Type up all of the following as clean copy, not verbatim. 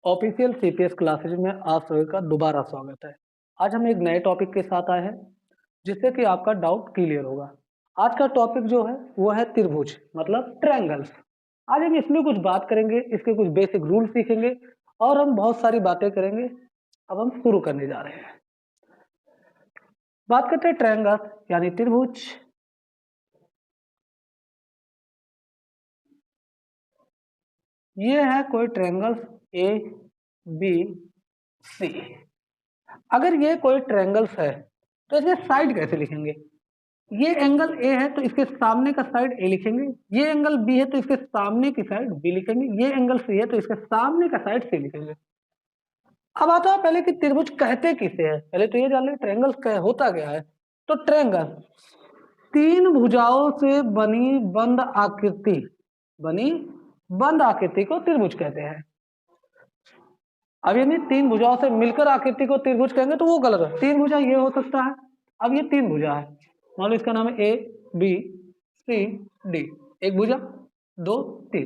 Official CPS classes में आप सभी का दोबारा स्वागत है। आज हम एक नए टॉपिक के साथ आए हैं जिससे कि आपका डाउट क्लियर होगा। आज का टॉपिक जो है वो है त्रिभुज मतलब ट्रायंगल्स। आज हम इसमें कुछ बात करेंगे, इसके कुछ बेसिक रूल सीखेंगे और हम बहुत सारी बातें करेंगे। अब हम शुरू करने जा रहे हैं। बात करते हैं ट्रायंगल्स यानी त्रिभुज। ये है कोई ट्रायंगल्स ए बी सी। अगर ये कोई ट्रायंगल्स है तो इसके साइड कैसे लिखेंगे? ये एंगल ए है तो इसके सामने का साइड ए लिखेंगे, ये एंगल बी है तो इसके सामने की साइड बी लिखेंगे, ये एंगल सी है तो इसके सामने का साइड सी लिखेंगे। अब आता है पहले कि त्रिभुज कहते किसे हैं। पहले तो ये जान लें ट्रायंगल होता क्या है। तो ट्रायंगल तीन भुजाओं से बनी बंद आकृति को त्रिभुज कहते हैं। अब यानी तीन भुजाओं से मिलकर आकृति को त्रिभुज कहेंगे तो वो गलत है। तीन भुजा ये हो सकता है। अब ये तीन भुजा है, मान लो इसका नाम है ए बी सी डी। एक भुजा दो तीन,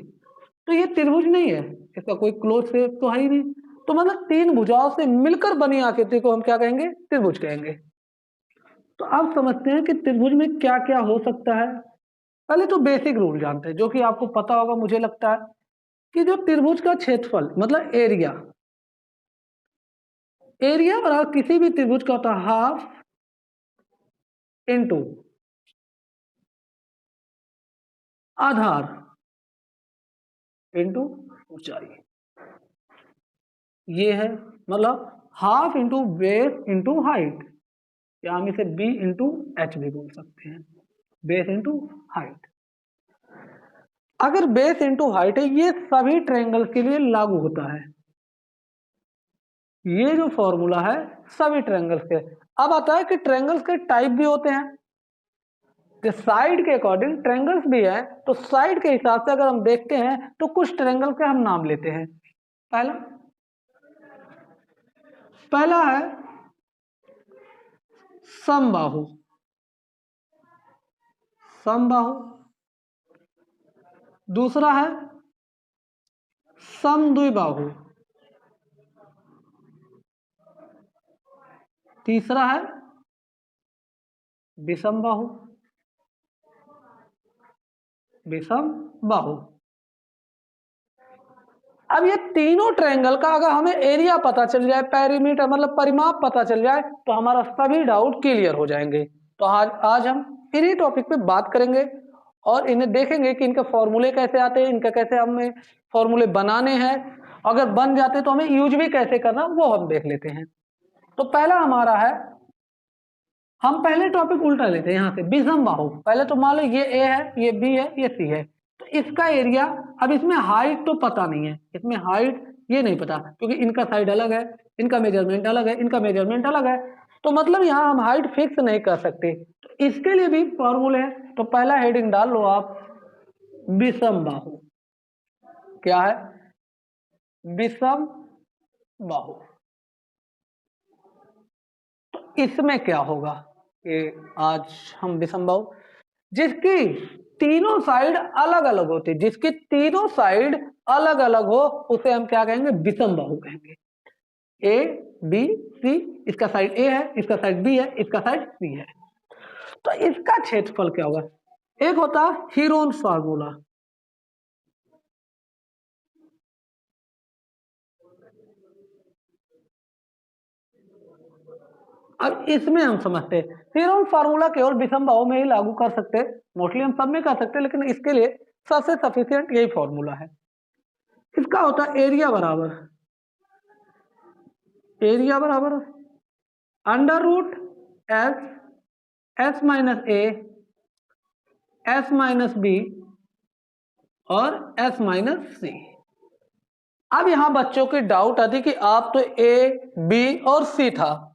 तो ये त्रिभुज नहीं है, इसका कोई क्लोज शेप तो है ही नहीं। तो मतलब तीन भुजाओं से मिलकर बनी आकृति को हम क्या कहेंगे? त्रिभुज कहेंगे। तो अब समझते हैं कि त्रिभुज में क्या क्या हो सकता है। पहले तो बेसिक रूल जानते हैं जो कि आपको पता होगा, मुझे लगता है कि जो त्रिभुज का क्षेत्रफल मतलब एरिया बराबर किसी भी त्रिभुज का होता है हाफ इंटू आधार इंटू ऊंचाई। ये है मतलब half into base into height, या हम इसे बी इंटू एच भी बोल सकते हैं, बेस इंटू हाइट। अगर बेस इंटू हाइट है, ये सभी ट्रायंगल के लिए लागू होता है। ये जो फॉर्मूला है सभी ट्रायंगल्स के। अब आता है कि ट्रायंगल्स के टाइप भी होते हैं। साइड के अकॉर्डिंग ट्रायंगल्स भी है, तो साइड के हिसाब से अगर हम देखते हैं तो कुछ ट्रायंगल के हम नाम लेते हैं। पहला है समबाहु। दूसरा है समद्विबाहु। तीसरा है विषमबाहु। अब ये तीनों ट्रायंगल का अगर हमें एरिया पता चल जाए, पेरीमीटर मतलब परिमाप पता चल जाए, तो हमारा सभी डाउट क्लियर हो जाएंगे। तो आज हम इन्हीं टॉपिक पे बात करेंगे और इन्हें देखेंगे कि इनके फॉर्मूले कैसे आते हैं, इनका कैसे हमें फॉर्मूले बनाने हैं, अगर बन जाते तो हमें यूज भी कैसे करना वो हम देख लेते हैं। तो पहला हमारा है, हम पहले टॉपिक उल्टा लेते हैं, यहाँ से विषमबाहु। पहले तो मान लो ये ए है, ये बी है, ये सी है, तो इसका एरिया, अब इसमें हाइट तो पता नहीं है, इसमें हाइट ये नहीं पता क्योंकि इनका साइड अलग है, इनका मेजरमेंट अलग है, इनका मेजरमेंट अलग है, तो मतलब यहाँ हम हाइट फिक्स नहीं कर सकते। तो इसके लिए भी फॉर्मूले हैं। तो पहला हेडिंग डाल लो आप, विषमबाहु। क्या है? विषमबाहु। तो इसमें क्या होगा कि आज हम विषमबाहु जिसकी तीनों साइड अलग अलग होती, जिसकी तीनों साइड अलग अलग हो उसे हम क्या कहेंगे? विषमबाहु कहेंगे। ए बी सी, इसका साइड ए है, इसका साइड बी है, इसका साइड सी है, तो इसका क्षेत्रफल क्या होगा? एक होता है हीरोन फार्मूला। अब इसमें हम समझते हैं हीरोन फार्मूला केवल विषमबाहु में ही लागू कर सकते हैं, मोस्टली हम सब में कर सकते हैं, लेकिन इसके लिए सबसे सफिशिएंट यही फॉर्मूला है। इसका होता है एरिया बराबर अंडर रूट एस माइनस ए, एस माइनस बी और एस माइनस सी। अब यहां बच्चों की डाउट आती कि आप तो ए बी और सी था,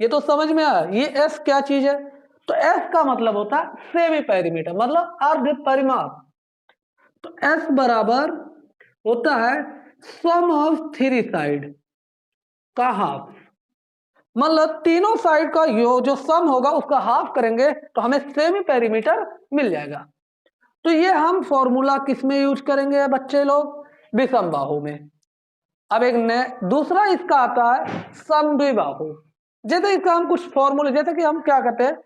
ये तो समझ में आया, ये एस क्या चीज है? तो एस का मतलब होता है सेमी पेरीमीटर मतलब अर्ध परिमाप। तो एस बराबर होता है सम ऑफ थ्री साइड का हाफ, मतलब तीनों साइड का जो सम होगा उसका हाफ करेंगे तो हमें सेमी पेरीमीटर मिल जाएगा। तो ये हम फॉर्मूला किस में यूज करेंगे बच्चे लोग? विषमबाहु में। अब एक नया दूसरा इसका आता है समद्विबाहु। जैसे इसका हम कुछ फॉर्मूले, जैसे कि हम क्या करते हैं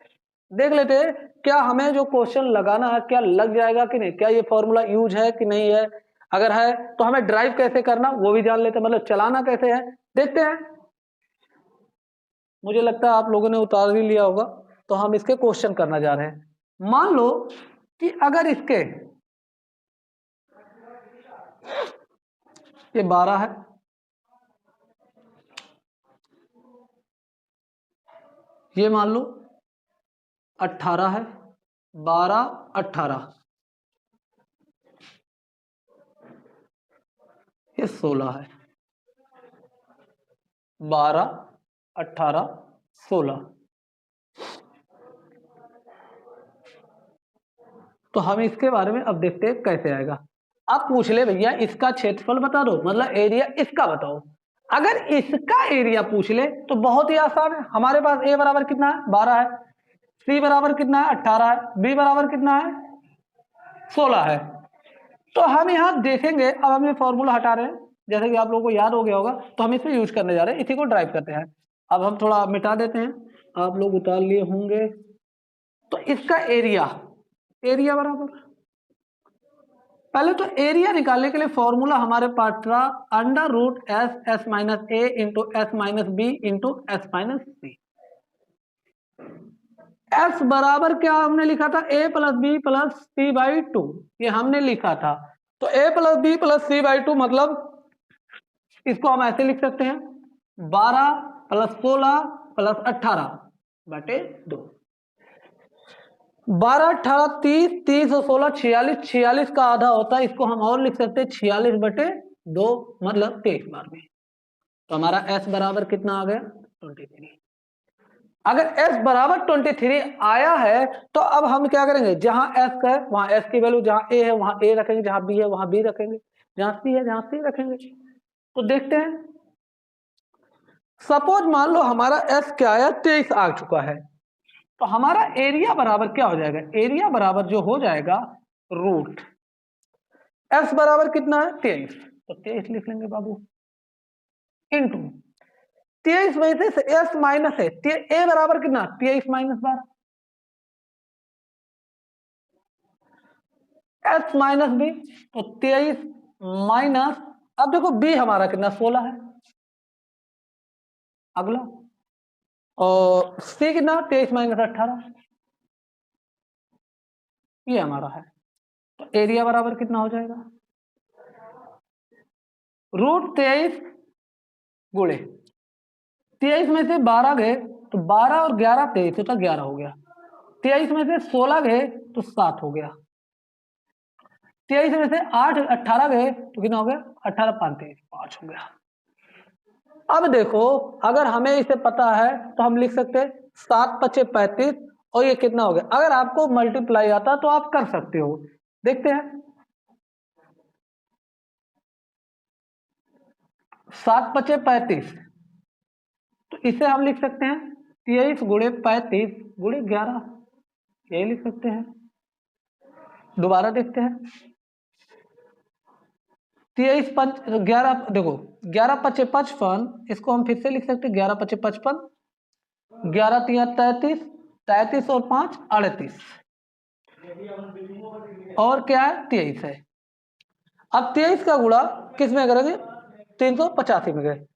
देख लेते हैं, क्या हमें जो क्वेश्चन लगाना है क्या लग जाएगा कि नहीं, क्या ये फॉर्मूला यूज है कि नहीं है, अगर है तो हमें ड्राइव कैसे करना वो भी जान लेते हैं, मतलब चलाना कैसे है देखते हैं। मुझे लगता है आप लोगों ने उतार ही लिया होगा, तो हम इसके क्वेश्चन करना जा रहे हैं। मान लो कि अगर इसके ये 12 है, ये मान लो 18 है, 12 18, ये 16 है, 12 18 16। तो हम इसके बारे में अब देखते हैं कैसे आएगा। अब पूछ ले भैया इसका क्षेत्रफल बता दो, मतलब एरिया इसका बताओ। अगर इसका एरिया पूछ ले तो बहुत ही आसान है, हमारे पास ए बराबर कितना है 12 है, सी बराबर कितना है 18 है, बी बराबर कितना है 16 है। तो हम यहां देखेंगे, अब हम ये फॉर्मूला हटा रहे हैं, जैसे कि आप लोगों को याद हो गया होगा, तो हम इसे यूज करने जा रहे हैं, इसी को ड्राइव करते हैं। अब हम थोड़ा मिटा देते हैं, आप लोग उतार लिए होंगे। तो इसका एरिया, एरिया बराबर, पहले तो एरिया निकालने के लिए फॉर्मूला हमारे पास था under root S S minus A into S minus B into S minus C. S बराबर क्या हमने लिखा था, A plus B plus C by two, ये हमने लिखा था। तो A plus B plus C by two मतलब इसको हम ऐसे लिख सकते हैं 12 प्लस 16 प्लस 18 बटे 2। 12 18 30, 30 और 16 46, 46 का आधा होता है, इसको हम और लिख सकते हैं 46 बटे 2 मतलब 23 बार में। तो हमारा s बराबर कितना आ गया 23। अगर s बराबर 23 आया है तो अब हम क्या करेंगे, जहां s का है वहां s की वैल्यू, जहां a है वहां a रखेंगे, जहां b है वहां b रखेंगे, जहां c है जहां c रखेंगे। तो देखते हैं, सपोज मान लो हमारा s क्या आया 23 आ चुका है, तो हमारा एरिया बराबर क्या हो जाएगा, एरिया बराबर जो हो जाएगा रूट एस बराबर कितना है 23, तो 23 लिख लेंगे बाबू, इंटू 23 में से एस माइनस है, ए बराबर कितना 23 माइनस 12, एस माइनस बी, तो 23 माइनस, अब देखो बी हमारा कितना 16 है अगला, और सी कितना 23 माइनस 18, ये हमारा है। तो एरिया बराबर कितना हो जाएगा रूट 23 गुणे 23 में से 12 गए तो 12 और 11 23 होता 11 हो गया, 23 में से 16 गए तो 7 हो गया, 23 में से 8 18 गए तो कितना हो गया 18 5 23 5 हो गया। अब देखो अगर हमें इसे पता है तो हम लिख सकते हैं 7 5 35 और ये कितना हो गया, अगर आपको मल्टीप्लाई आता तो आप कर सकते हो, देखते हैं 7 5 35, तो इसे हम लिख सकते हैं 23 गुणे 35 गुणे 11, यही लिख सकते हैं। दोबारा देखते हैं 23 5 11, देखो 11 5 55, इसको हम फिर से लिख सकते हैं 11 5 55, 11 3 33, 33 और 5 38, और क्या है 23 है। अब 23 का गुणा किस में करेंगे 385 में गए,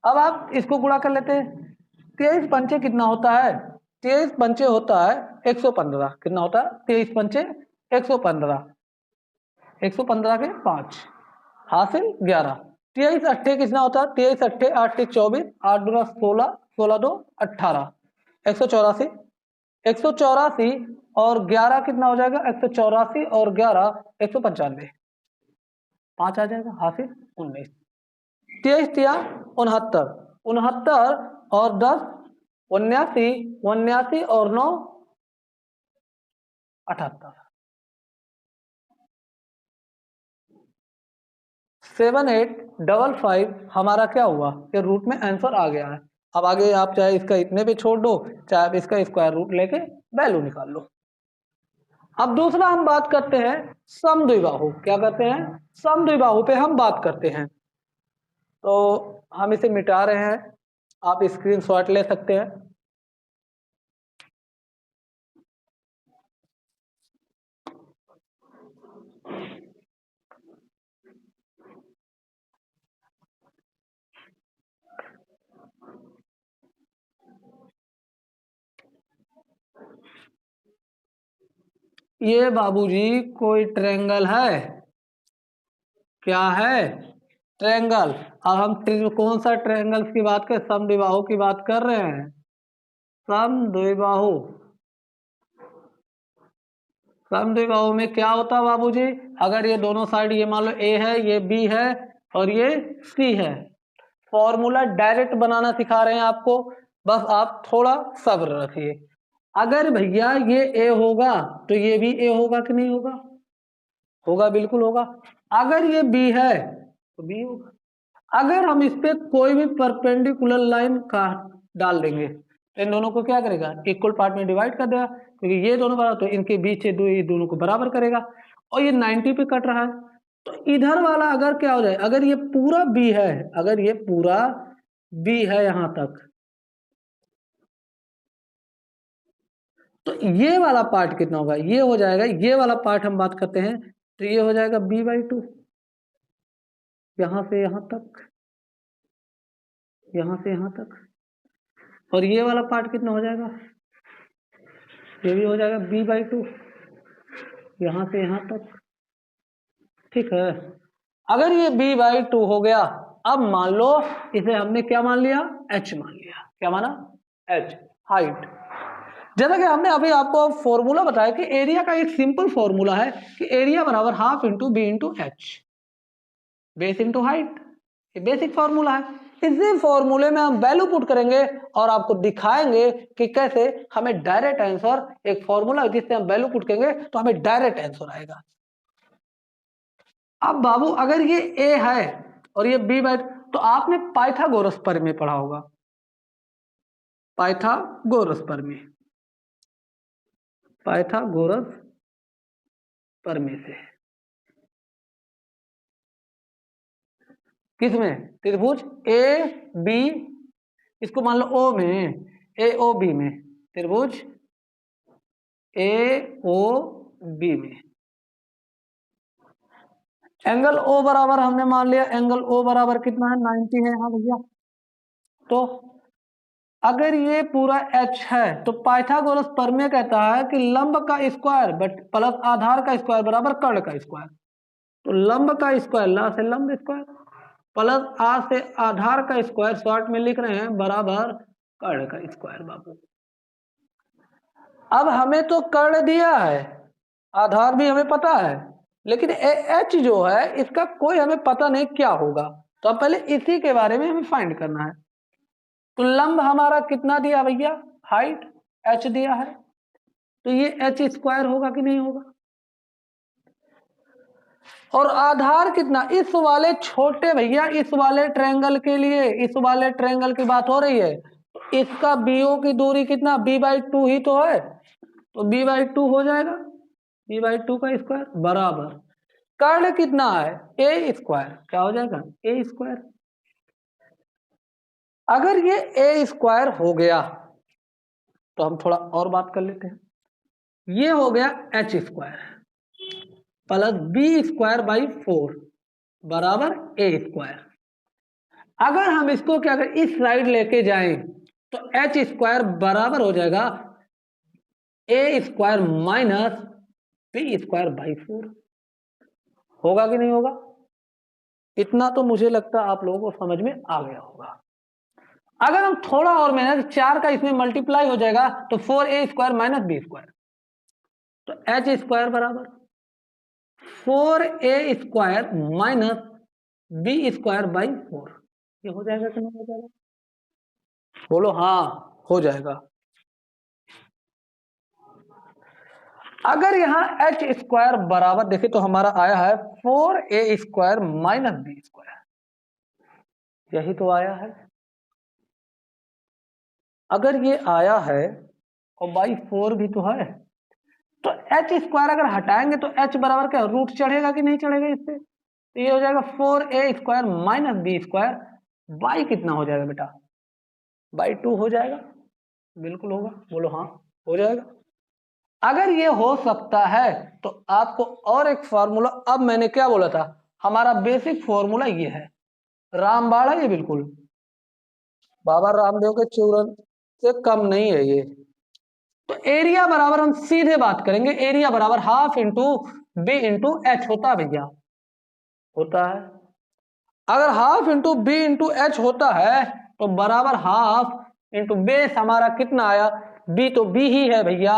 अब आप इसको गुणा कर लेते हैं, 23 पंचे कितना होता है, 23 पंचे होता है 115, कितना होता है 23 पंचे 115, 115 के 5 हासिल 11, 23 अट्ठे कितना होता है 23 अट्ठे 8 24, 8 दूना 16, 16 2 18, 184, 184 और 11 कितना हो जाएगा 184 और 11 195, 5 आ जाएगा हासिल 19, 23 तिया 69, 69 और 10 79, 79 और 9 78, 7855 हमारा क्या हुआ, ये रूट में आंसर आ गया है। अब आगे आप चाहे इसका इतने भी छोड़ दो, चाहे आप इसका स्क्वायर रूट लेके वैल्यू निकाल लो। अब दूसरा हम बात करते हैं समद्विबाहु, क्या करते हैं समद्विबाहु पे हम बात करते हैं। तो हम इसे मिटा रहे हैं, आप स्क्रीनशॉट ले सकते हैं। ये बाबूजी कोई ट्रायंगल है, क्या है? ट्रायंगल। अब हम कौन सा ट्रायंगल्स की बात करें? समद्विबाहु की बात कर रहे हैं। समद्विबाहु। समद्विबाहु में क्या होता है बाबूजी? अगर ये दोनों साइड, ये मान लो ए है, ये बी है और ये सी है, फॉर्मूला डायरेक्ट बनाना सिखा रहे हैं आपको, बस आप थोड़ा सब्र रखिए। अगर भैया ये ए होगा तो ये भी ए होगा कि नहीं होगा? होगा, बिल्कुल होगा। अगर ये बी है तो बी होगा। अगर हम इस पे कोई भी परपेंडिकुलर लाइन का डाल देंगे तो इन दोनों को क्या करेगा? इक्वल पार्ट में डिवाइड कर देगा, क्योंकि ये दोनों बराबर, तो इनके बीच ये दोनों को बराबर करेगा। और ये 90 पे कट रहा है, तो इधर वाला अगर क्या हो जाए, अगर ये पूरा बी है, अगर ये पूरा बी है यहां तक, तो ये वाला पार्ट कितना होगा? ये हो जाएगा, ये वाला पार्ट हम बात करते हैं, तो ये हो जाएगा b/2, यहां से यहां तक, यहां से यहां तक। और ये वाला पार्ट कितना हो जाएगा? ये भी हो जाएगा b/2, यहां से यहां तक। ठीक है, अगर ये b/2 हो गया, अब मान लो इसे हमने क्या मान लिया? h मान लिया। क्या माना? h, height. जैसा कि हमने अभी आपको फॉर्मूला बताया कि एरिया का एक सिंपल फॉर्मूला है कि एरिया बराबर half into B into H, base into height. ये बेसिक फॉर्मूला है। इसी फॉर्मूले में हम वैल्यू पुट करेंगे और आपको दिखाएंगे कि कैसे हमें डायरेक्ट आंसर, एक फॉर्मूला जिससे हम वैल्यू पुट करेंगे तो हमें डायरेक्ट आंसर आएगा। अब बाबू अगर ये ए है और ये बी बाय, तो आपने पाइथागोरस प्रमेय पढ़ा होगा, पाइथागोरस प्रमेय, पाइथागोरस प्रमेय से किसमें? त्रिभुज ए बी, इसको मान लो ओ में, ए ओ बी में, त्रिभुज ए ओ बी में एंगल ओ बराबर हमने मान लिया, एंगल ओ बराबर कितना है? 90 है। हाँ भैया, तो अगर ये पूरा h है तो पाइथागोरस प्रमेय कहता है कि लंब का स्क्वायर बट प्लस आधार का स्क्वायर बराबर कर्ण का स्क्वायर। तो लंब का स्क्वायर, ला से लंब स्क्वायर प्लस आ से आधार का स्क्वायर, शॉर्ट में लिख रहे हैं, बराबर कर्ण का स्क्वायर। बाबू अब हमें तो कर्ण दिया है, आधार भी हमें पता है, लेकिन h जो है इसका कोई हमें पता नहीं क्या होगा, तो अब पहले इसी के बारे में हमें फाइंड करना है। तो लंब हमारा कितना दिया भैया? हाइट h दिया है, तो ये h स्क्वायर होगा कि नहीं होगा? और आधार कितना? इस वाले छोटे भैया, इस वाले ट्रायंगल के लिए, इस वाले ट्रायंगल की बात हो रही है, इसका बीओ की दूरी कितना? b/2 ही तो है, तो b/2 हो जाएगा, b/2 का स्क्वायर बराबर कर्ण कितना है? a square. क्या हो जाएगा? a square. अगर ये a स्क्वायर हो गया तो हम थोड़ा और बात कर लेते हैं। ये हो गया h स्क्वायर प्लस b²/4 बराबर a स्क्वायर। अगर हम इसको क्या करें, इस साइड लेके जाएं तो h स्क्वायर बराबर हो जाएगा a² माइनस b²/4। होगा कि नहीं होगा? इतना तो मुझे लगता है आप लोगों को समझ में आ गया होगा। अगर हम थोड़ा और मेहनत, 4 का इसमें मल्टीप्लाई हो जाएगा तो 4a² माइनस b², तो h² बराबर 4a² माइनस b²/4। ये हो जाएगा कि नहीं हो जाएगा? बोलो हाँ, हो जाएगा। अगर यहाँ h² बराबर देखे तो हमारा आया है 4a² माइनस b², यही तो आया है। अगर ये आया है और /4 भी तो है, तो h² अगर हटाएंगे तो h बराबर क्या, रूट चढ़ेगा कि नहीं चढ़ेगा इससे? तो ये हो जाएगा 4a² माइनस b², बाई कितना हो जाएगा बेटा, बाई 2 हो जाएगा, बिल्कुल होगा, बोलो हाँ हो जाएगा। अगर ये हो सकता है तो आपको और एक फॉर्मूला, अब मैंने क्या बोला था, हमारा बेसिक फॉर्मूला ये है, रामबाड़ा, ये बिल्कुल बाबा रामदेव के चूरन से कम नहीं है ये। तो एरिया बराबर हम सीधे बात करेंगे, एरिया बराबर half into B into H होता है भैया, होता है। अगर half into B into H होता है तो बराबर हाफ इंटू बेस हमारा कितना आया, बी तो बी ही है भैया,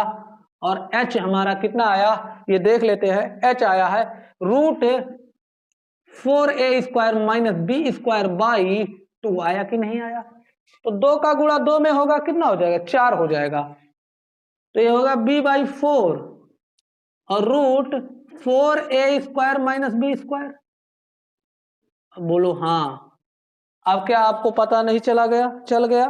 और एच हमारा कितना आया ये देख लेते हैं, एच आया है root 4a² minus B square by 2, आया कि नहीं आया। तो 2 का गुणा 2 में होगा, कितना हो जाएगा, 4 हो जाएगा। तो ये होगा b/4 और रूट 4a² माइनस b²। बोलो हाँ। अब क्या आपको पता नहीं चला गया, चल गया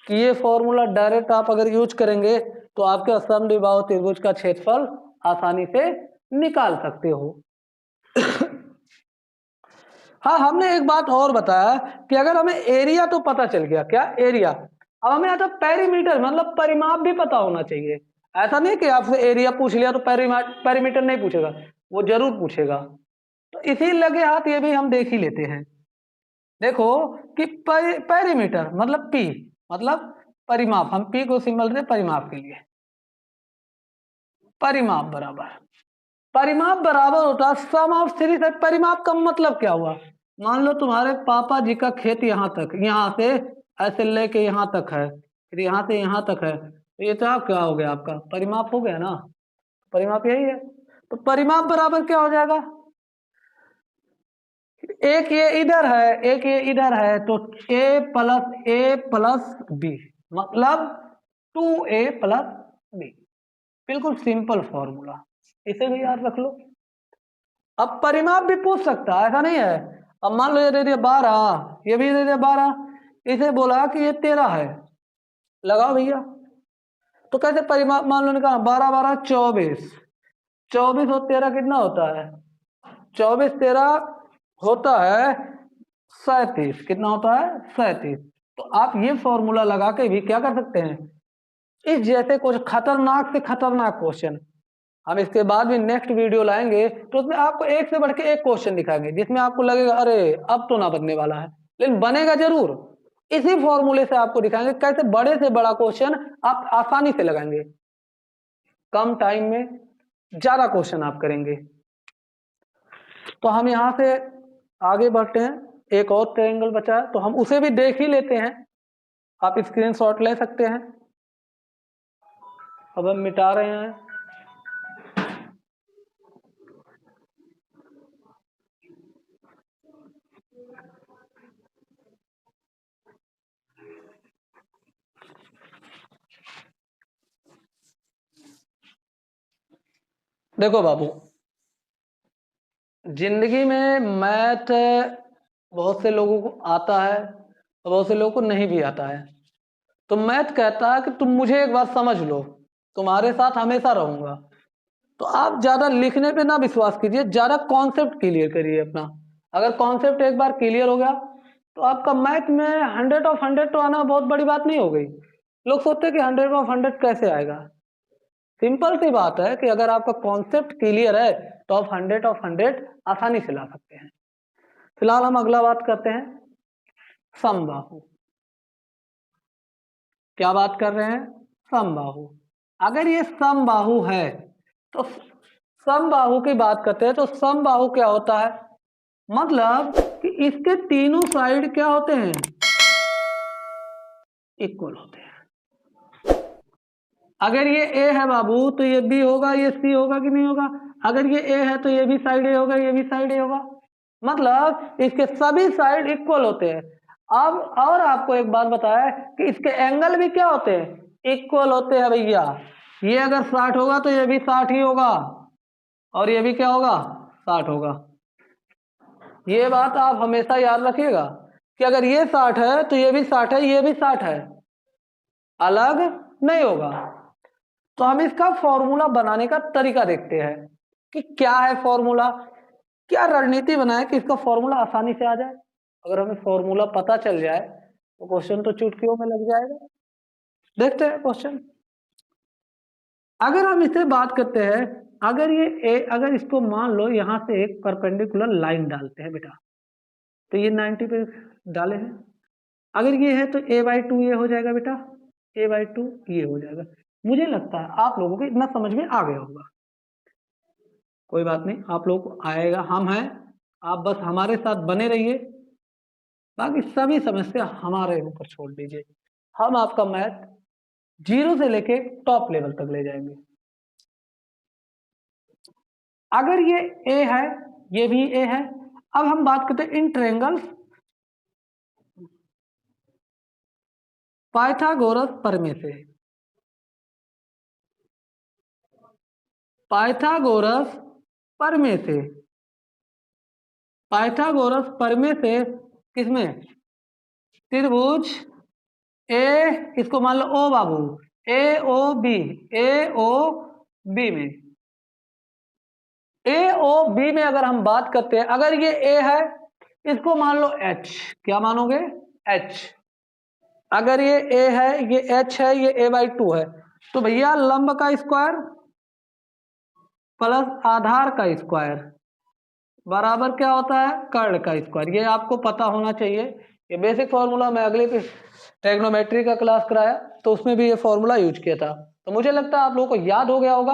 कि ये फॉर्मूला डायरेक्ट आप अगर यूज करेंगे तो आपके समद्विबाहु त्रिभुज का क्षेत्रफल आसानी से निकाल सकते हो। हाँ, हमने एक बात और बताया कि अगर हमें एरिया तो पता चल गया, क्या एरिया, अब हमें आता पेरीमीटर मतलब परिमाप भी पता होना चाहिए। ऐसा नहीं कि आपसे एरिया पूछ लिया तो पेरीमीटर नहीं पूछेगा, वो जरूर पूछेगा। तो इसी लगे हाथ ये भी हम देख ही लेते हैं। देखो कि पेरीमीटर मतलब पी मतलब परिमाप, हम पी को सिंबल दे परिमाप के लिए, परिमाप बराबर होता है सम ऑफ थ्री साइड। परिमाप का मतलब क्या हुआ, मान लो तुम्हारे पापा जी का खेत यहाँ तक, यहाँ से ऐसे लेके यहाँ तक है, फिर यहाँ से यहाँ तक है, तो ये तो क्या हो गया, आपका परिमाप हो गया ना। परिमाप यही है। तो परिमाप बराबर क्या हो जाएगा, एक ये इधर है एक ये इधर है, तो a प्लस बी मतलब 2a+b, बिल्कुल सिंपल फॉर्मूला, इसे भी याद रख लो। अब परिमाप भी पूछ सकता है, ऐसा नहीं है। अब मान लो ये दे दिया 12, ये भी दे दिया 12, इसे बोला कि ये 13 है, लगाओ भैया। तो कैसे परिमाप, मान लो निकाला 12 12 24, 24 और 13 कितना होता है, 24 13 होता है 37, कितना होता है 37। तो आप ये फॉर्मूला लगा के भी क्या कर सकते हैं, इस जैसे कुछ खतरनाक से खतरनाक क्वेश्चन, हम इसके बाद भी नेक्स्ट वीडियो लाएंगे तो उसमें आपको एक से बढ़ के एक क्वेश्चन दिखाएंगे जिसमें आपको लगेगा अरे अब तो ना बनने वाला है, लेकिन बनेगा जरूर। इसी फॉर्मूले से आपको दिखाएंगे कैसे बड़े से बड़ा क्वेश्चन आप आसानी से लगाएंगे, कम टाइम में ज्यादा क्वेश्चन आप करेंगे। तो हम यहां से आगे बढ़ते हैं, एक और ट्रायंगल बचा है तो हम उसे भी देख ही लेते हैं, आप स्क्रीनशॉट ले सकते हैं। अब हम मिटा रहे हैं। देखो बाबू, जिंदगी में मैथ बहुत से लोगों को आता है और बहुत से लोगों को नहीं भी आता है। तो मैथ कहता है कि तुम मुझे एक बार समझ लो, तुम्हारे साथ हमेशा रहूंगा। तो आप ज्यादा लिखने पे ना विश्वास कीजिए, ज्यादा कॉन्सेप्ट क्लियर करिए अपना। अगर कॉन्सेप्ट एक बार क्लियर हो गया तो आपका मैथ में 100 तो आना बहुत बड़ी बात नहीं हो गई। लोग सोचते हैं कि 100 कैसे आएगा। सिंपल सी बात है कि अगर आपका कॉन्सेप्ट क्लियर है तो आप 100 आसानी से ला सकते हैं। फिलहाल हम अगला बात करते हैं, समबाहु। क्या बात कर रहे हैं, समबाहु। अगर ये समबाहु है तो समबाहु की बात करते हैं, तो समबाहु क्या होता है, मतलब कि इसके तीनों साइड क्या होते हैं, इक्वल होते हैं। अगर ये ए है बाबू तो ये बी होगा, ये सी होगा कि नहीं होगा। अगर ये ए है तो ये भी साइड ए होगा, ये भी साइड ए होगा, मतलब इसके सभी साइड इक्वल होते हैं। अब और आपको एक बात बताया कि इसके एंगल भी क्या होते हैं, इक्वल होते हैं भैया। ये अगर 60 होगा तो ये भी 60 ही होगा, और ये भी क्या होगा, 60 होगा। ये बात आप हमेशा याद रखिएगा कि अगर ये 60 है तो ये भी 60 है, ये भी 60 है, अलग नहीं होगा। तो हम इसका फॉर्मूला बनाने का तरीका देखते हैं कि क्या है फॉर्मूला, क्या रणनीति बनाए कि इसका फॉर्मूला आसानी से आ जाए। अगर हमें फॉर्मूला पता चल जाए तो क्वेश्चन तो चुटकियों में लग जाएगा। देखते हैं क्वेश्चन। अगर हम इसे बात करते हैं, अगर इसको मान लो यहां से एक परपेंडिकुलर लाइन डालते हैं बेटा, तो ये 90 पे डाले हैं। अगर ये है तो a/2 ये हो जाएगा बेटा, a/2 ये हो जाएगा। मुझे लगता है आप लोगों को इतना समझ में आ गया होगा। कोई बात नहीं, आप लोगों को आएगा, हम हैं, आप बस हमारे साथ बने रहिए, बाकी सभी समस्या हमारे ऊपर छोड़ दीजिए। हम आपका मैथ 0 से लेके टॉप लेवल तक ले जाएंगे। अगर ये ए है, ये भी ए है। अब हम बात करते हैं इन ट्रायंगल्स पाइथागोरस प्रमेय से। पाइथागोरस प्रमेय से, पाइथागोरस प्रमेय से किसमें? त्रिभुज ए, इसको मान लो ओ बाबू, ए ओ बी, ए ओ बी में, ए ओ बी में अगर हम बात करते हैं, अगर ये ए है इसको मान लो एच, क्या मानोगे? एच। अगर ये ए है, ये एच है, ये a/2 है, तो भैया लंब का स्क्वायर प्लस आधार का स्क्वायर बराबर क्या होता है? कर्ण का स्क्वायर। ये आपको पता होना चाहिए, ये बेसिक फॉर्मूला मैं अगले ट्रिग्नोमेट्री का क्लास कराया तो उसमें भी ये फॉर्मूला यूज किया था, तो मुझे लगता है आप लोगों को याद हो गया होगा।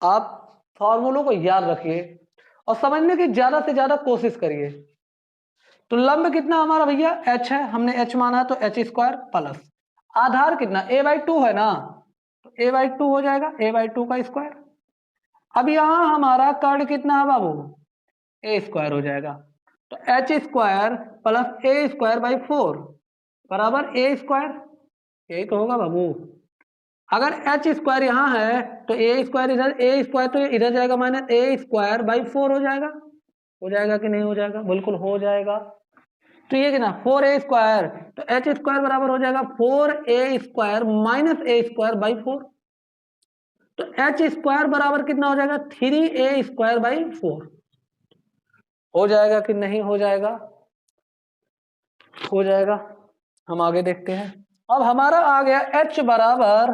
आप फॉर्मूलों को याद रखिए और समझने की ज्यादा से ज्यादा कोशिश करिए। तो लंब कितना हमारा भैया? एच है, हमने एच माना है तो एच स्क्वायर प्लस आधार कितना? a/2 है ना, तो a/2 हो जाएगा, a/2 का स्क्वायर। अब यहां हमारा कर्ण कितना है बाबू? ए स्क्वायर हो जाएगा, तो H square plus A square by 4 बराबर ए स्क्वायर, यही तो होगा बाबू। अगर एच स्क्वायर यहाँ है तो ए स्क्वायर इधर, ए स्क्वायर तो इधर जाएगा, माइनस ए स्क्वायर बाई 4 हो जाएगा कि नहीं हो जाएगा? बिल्कुल हो जाएगा। तो ये कितना? 4a स्क्वायर, तो एच स्क्वायर बराबर हो जाएगा 4a square minus A square by 4, तो एच स्क्वायर बराबर कितना हो जाएगा? 3a square by 4। हो जाएगा कि नहीं हो जाएगा? हो जाएगा। हम आगे देखते हैं। अब हमारा आ गया h बराबर,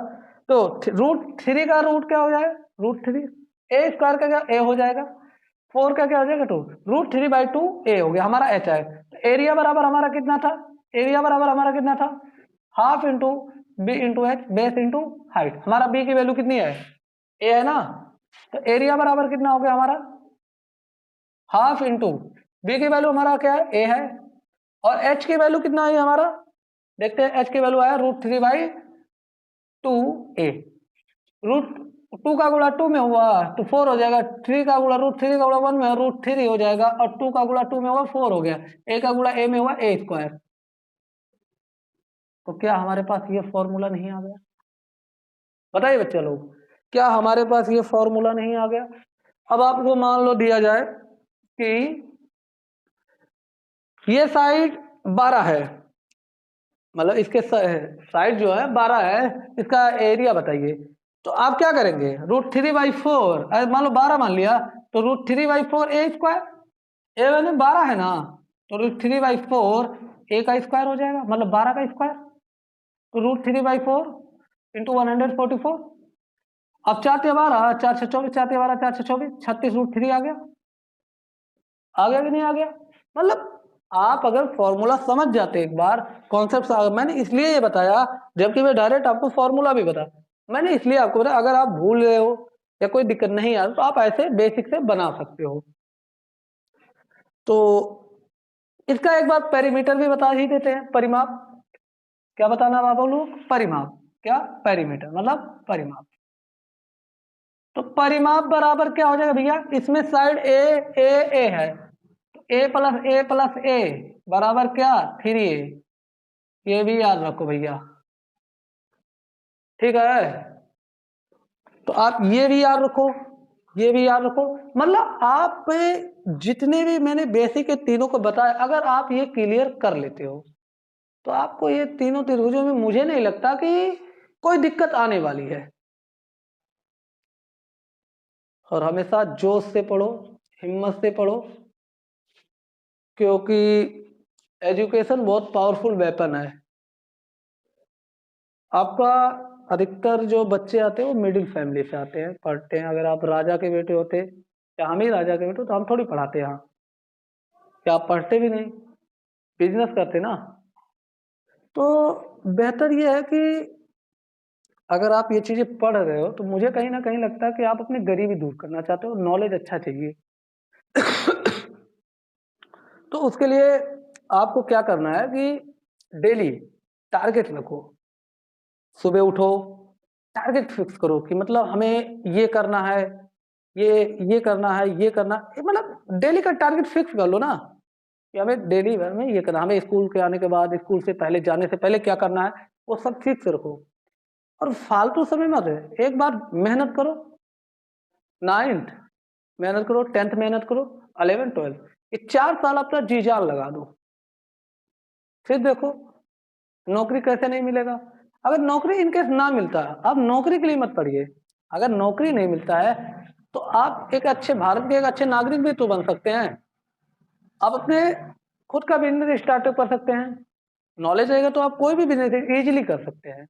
तो √3 का रूट क्या हो जाएगा? √3। ए स्क्वायर का क्या? ए हो जाएगा। 4 का क्या हो जाएगा? 2। √3/2 ए हो गया, हमारा एच है। तो एरिया बराबर हमारा कितना था? एरिया बराबर हमारा कितना था? Half into B into H, base into height. हमारा बी की वैल्यू कितनी है? ए है ना, तो एरिया बराबर कितना हो गया हमारा? हाफ इंटू बी की वैल्यू हमारा क्या है? ए है, और एच की वैल्यू कितना है हमारा? देखते हैं, एच की वैल्यू आया √3/2a। √2 का गुणा 2 में हुआ तो 4 हो जाएगा, 3 का गुणा √3 का गुणा 1 में √3 हो जाएगा, और 2 का गुणा 2 में हुआ 4 हो गया, ए का गुणा ए में हुआ ए स्क्वायर। तो क्या हमारे पास ये फॉर्मूला नहीं आ गया? बताइए बच्चे लोग, क्या हमारे पास ये फॉर्मूला नहीं आ गया? अब आपको मान लो दिया जाए कि ये साइड 12 है, मतलब इसके साइड जो है 12 है, इसका एरिया बताइए। तो आप क्या करेंगे? √3/4, मान लो 12 मान लिया, तो √3/4 ए स्क्वायर, ए मैंने 12 है ना, तो √3/4 ए का स्क्वायर हो जाएगा, मतलब 12 का स्क्वायर, तो √3/4 इंटू 144। अब 4×12, 4×6 = 24, 4×12, 4×6 = 24, 36 √3 आ गया कि नहीं आ गया? मतलब आप अगर फॉर्मूला समझ जाते एक बार, कॉन्सेप्ट, मैंने इसलिए ये बताया, जबकि मैं डायरेक्ट आपको फॉर्मूला भी बता, मैंने इसलिए आपको बताया, अगर आप भूल रहे हो या कोई दिक्कत नहीं आ रही तो आप ऐसे बेसिक से बना सकते हो। तो इसका एक बार पेरीमीटर भी बता ही देते हैं, परिमाप। क्या बताना बाबा लोग? परिमाप। क्या? पेरीमीटर मतलब परिमाप। तो परिमाप बराबर क्या हो जाएगा भैया? इसमें साइड ए है, a+a+a बराबर क्या? 3a। ये भी याद रखो भैया, ठीक है? तो आप ये भी याद रखो, ये भी याद रखो, मतलब आप जितने भी मैंने बेसिक के तीनों को बताया, अगर आप ये क्लियर कर लेते हो तो आपको ये तीनों त्रिभुजों में मुझे नहीं लगता कि कोई दिक्कत आने वाली है। और हमेशा जोश से पढ़ो, हिम्मत से पढ़ो, क्योंकि एजुकेशन बहुत पावरफुल वेपन है। आपका अधिकतर जो बच्चे आते हैं वो मिडिल फैमिली से आते हैं, पढ़ते हैं। अगर आप राजा के बेटे होते या हम ही राजा के बेटे तो हम थोड़ी पढ़ाते यहाँ, क्या आप पढ़ते भी नहीं, बिजनेस करते ना। तो बेहतर ये है कि अगर आप ये चीज़ें पढ़ रहे हो तो मुझे कहीं ना कहीं लगता है कि आप अपनी गरीबी दूर करना चाहते हो, नॉलेज अच्छा चाहिए। तो उसके लिए आपको क्या करना है कि डेली टारगेट रखो। सुबह उठो, टारगेट फिक्स करो कि मतलब हमें ये करना है, ये करना है, ये करना है, मतलब डेली का टारगेट फिक्स कर लो ना कि हमें डेली भर में ये करना, हमें स्कूल के आने के बाद, स्कूल से पहले, जाने से पहले क्या करना है, वो सब फिक्स रखो। और फालतू समय मत है, एक बार मेहनत करो, 9th मेहनत करो, 10th मेहनत करो, 11 12 ये 4 साल अपना जी जान लगा दो, फिर देखो नौकरी कैसे नहीं मिलेगा। अगर नौकरी इनकेस ना मिलता है, आप नौकरी के लिए मत पढ़िए। अगर नौकरी नहीं मिलता है तो आप एक अच्छे भारत के एक अच्छे नागरिक भी तो बन सकते हैं। आप अपने खुद का बिजनेस स्टार्टअप कर सकते हैं। नॉलेज रहेगा तो आप कोई भी बिजनेस इजीली कर सकते हैं।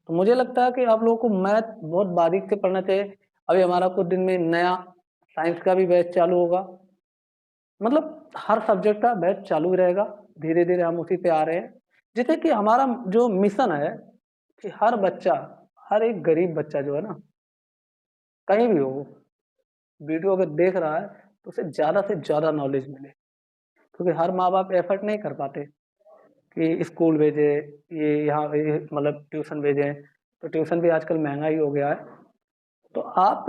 तो मुझे लगता है कि आप लोगों को मैथ बहुत बारीक से पढ़ना चाहिए। अभी हमारा कुछ दिन में नया साइंस का भी बैच चालू होगा, मतलब हर सब्जेक्ट का बैच चालू ही रहेगा। धीरे धीरे हम उसी पे आ रहे हैं, जिससे कि हमारा जो मिशन है कि हर बच्चा, हर एक गरीब बच्चा जो है ना, कहीं भी हो, वीडियो अगर देख रहा है तो उसे ज़्यादा से ज़्यादा नॉलेज मिले। क्योंकि हर माँ बाप एफर्ट नहीं कर पाते कि स्कूल भेजे, ये यहाँ ये मतलब ट्यूशन भेजें, तो ट्यूशन भी आजकल महंगा ही हो गया है। तो आप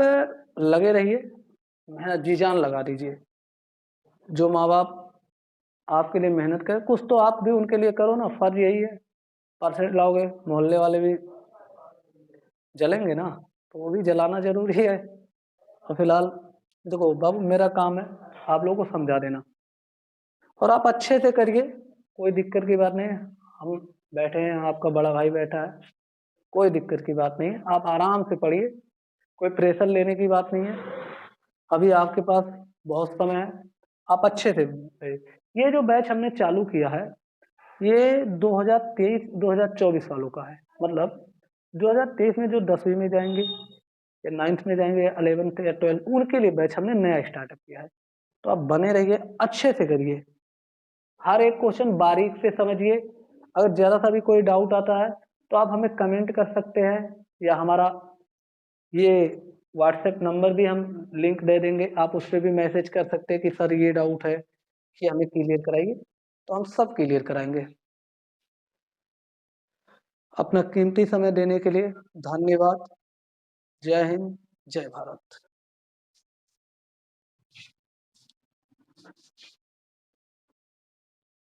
लगे रहिए, मेहनत जी जान लगा दीजिए। जो माँ बाप आपके लिए मेहनत करें, कुछ तो आप भी उनके लिए करो ना, फर्ज यही है। परसेंट लाओगे, मोहल्ले वाले भी जलेंगे ना, तो वो भी जलाना जरूरी है। और फिलहाल देखो बाबू, मेरा काम है आप लोगों को समझा देना, और आप अच्छे से करिए, कोई दिक्कत की बात नहीं है। हम बैठे हैं, आपका बड़ा भाई बैठा है, कोई दिक्कत की बात नहीं है। आप आराम से पढ़िए, कोई प्रेशर लेने की बात नहीं है। अभी आपके पास बहुत समय है, आप अच्छे से पढ़िए। ये जो बैच हमने चालू किया है, ये 2023-2024 वालों का है। मतलब 2023 में जो 10वीं में जाएंगे या 9th में जाएंगे, 11th या 12th, उनके लिए बैच हमने नया स्टार्टअप किया है। तो आप बने रहिए, अच्छे से करिए, हर एक क्वेश्चन बारीक से समझिए। अगर ज़रा सा भी कोई डाउट आता है तो आप हमें कमेंट कर सकते हैं, या हमारा ये व्हाट्सएप नंबर भी हम लिंक दे देंगे, आप उस पर भी मैसेज कर सकते हैं कि सर ये डाउट है कि हमें क्लियर कराइए, तो हम सब क्लियर कराएंगे। अपना कीमती समय देने के लिए धन्यवाद। जय हिंद, जय भारत।